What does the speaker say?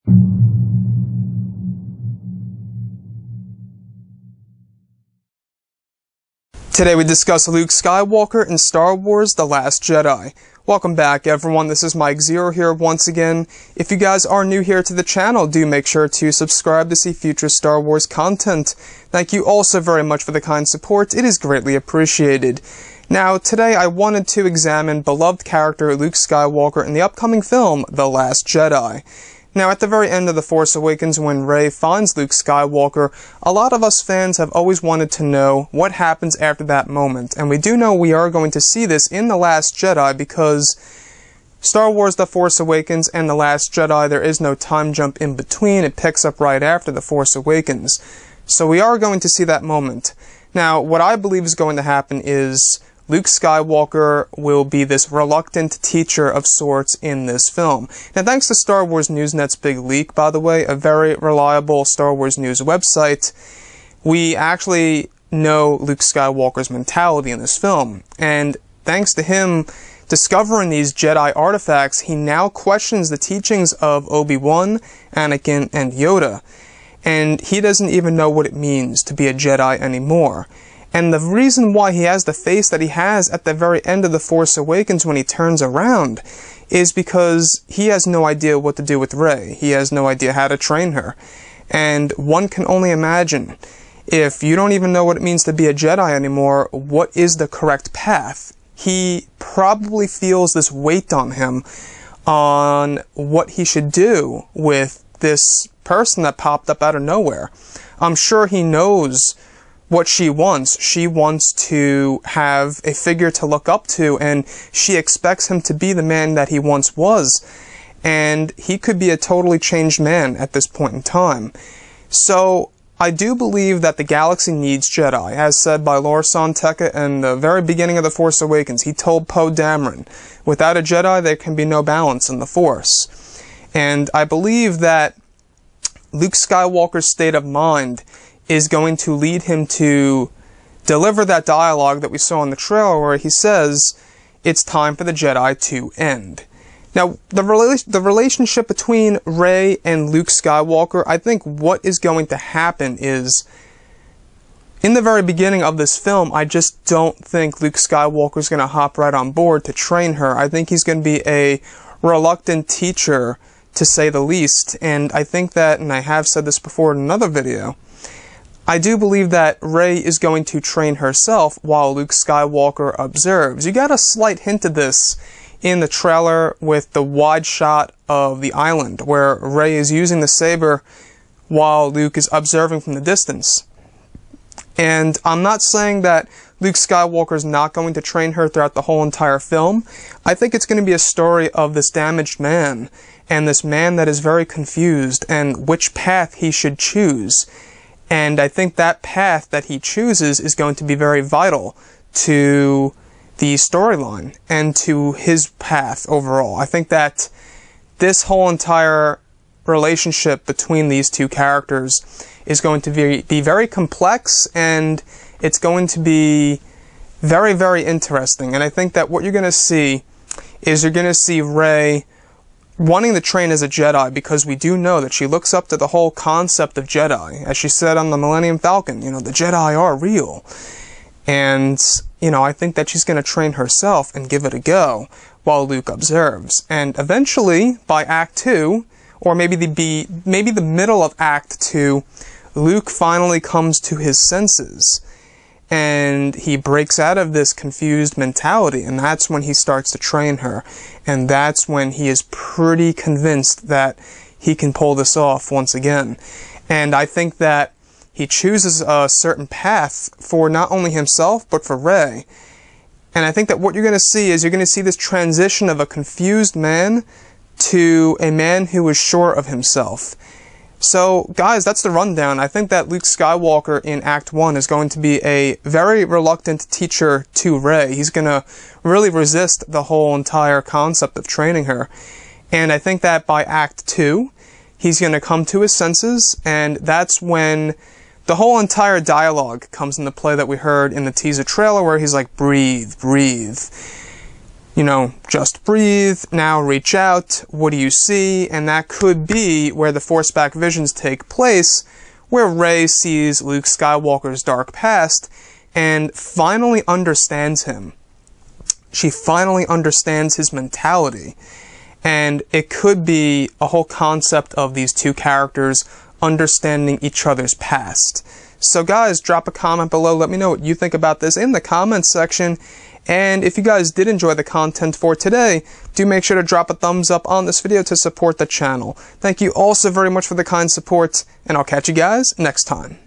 Today we discuss Luke Skywalker in Star Wars The Last Jedi. Welcome back everyone, this is Mike Zero here once again. If you guys are new here to the channel, do make sure to subscribe to see future Star Wars content. Thank you also very much for the kind support, it is greatly appreciated. Now, today I wanted to examine beloved character Luke Skywalker in the upcoming film The Last Jedi. Now, at the very end of The Force Awakens, when Rey finds Luke Skywalker, a lot of us fans have always wanted to know what happens after that moment, and we do know we are going to see this in The Last Jedi because Star Wars The Force Awakens and The Last Jedi, there is no time jump in between, it picks up right after The Force Awakens. So we are going to see that moment. Now, what I believe is going to happen is Luke Skywalker will be this reluctant teacher of sorts in this film. Now, thanks to Star Wars Newsnet's big leak, by the way, a very reliable Star Wars news website, we actually know Luke Skywalker's mentality in this film. And thanks to him discovering these Jedi artifacts, he now questions the teachings of Obi-Wan, Anakin, and Yoda. And he doesn't even know what it means to be a Jedi anymore. And the reason why he has the face that he has at the very end of The Force Awakens when he turns around is because he has no idea what to do with Rey. He has no idea how to train her. And one can only imagine, if you don't even know what it means to be a Jedi anymore, what is the correct path? He probably feels this weight on him on what he should do with this person that popped up out of nowhere. I'm sure he knows what she wants. She wants to have a figure to look up to, and she expects him to be the man that he once was. And he could be a totally changed man at this point in time. So, I do believe that the galaxy needs Jedi, as said by Lor San Tekka in the very beginning of The Force Awakens. He told Poe Dameron, without a Jedi there can be no balance in the Force. And I believe that Luke Skywalker's state of mind is going to lead him to deliver that dialogue that we saw in the trailer where he says, it's time for the Jedi to end. Now, the relationship between Rey and Luke Skywalker, I think what is going to happen is, in the very beginning of this film, I just don't think Luke Skywalker is going to hop right on board to train her. I think he's going to be a reluctant teacher, to say the least, and I think that, and I have said this before in another video, I do believe that Rey is going to train herself while Luke Skywalker observes. You got a slight hint of this in the trailer with the wide shot of the island, where Rey is using the saber while Luke is observing from the distance. And I'm not saying that Luke Skywalker is not going to train her throughout the whole entire film. I think it's going to be a story of this damaged man, and this man that is very confused, and which path he should choose. And I think that path that he chooses is going to be very vital to the storyline and to his path overall. I think that this whole entire relationship between these two characters is going to be very complex, and it's going to be very, very interesting. And I think that what you're going to see is you're going to see Rey wanting to train as a Jedi, because we do know that she looks up to the whole concept of Jedi. As she said on the Millennium Falcon, you know, the Jedi are real. And, you know, I think that she's going to train herself and give it a go while Luke observes. And eventually, by Act 2, or maybe the middle of Act 2, Luke finally comes to his senses. And he breaks out of this confused mentality, and that's when he starts to train her. And that's when he is pretty convinced that he can pull this off once again. And I think that he chooses a certain path for not only himself, but for Rey. And I think that what you're going to see is you're going to see this transition of a confused man to a man who is sure of himself. So, guys, that's the rundown. I think that Luke Skywalker in Act 1 is going to be a very reluctant teacher to Rey. He's going to really resist the whole entire concept of training her. And I think that by Act 2, he's going to come to his senses, and that's when the whole entire dialogue comes into play that we heard in the teaser trailer, where he's like, breathe, breathe. just breathe, now reach out, what do you see? And that could be where the Force back visions take place, where Rey sees Luke Skywalker's dark past and finally understands him. She finally understands his mentality. And it could be a whole concept of these two characters understanding each other's past. So guys, drop a comment below, let me know what you think about this in the comments section. And if you guys did enjoy the content for today, do make sure to drop a thumbs up on this video to support the channel. Thank you all so very much for the kind support, and I'll catch you guys next time.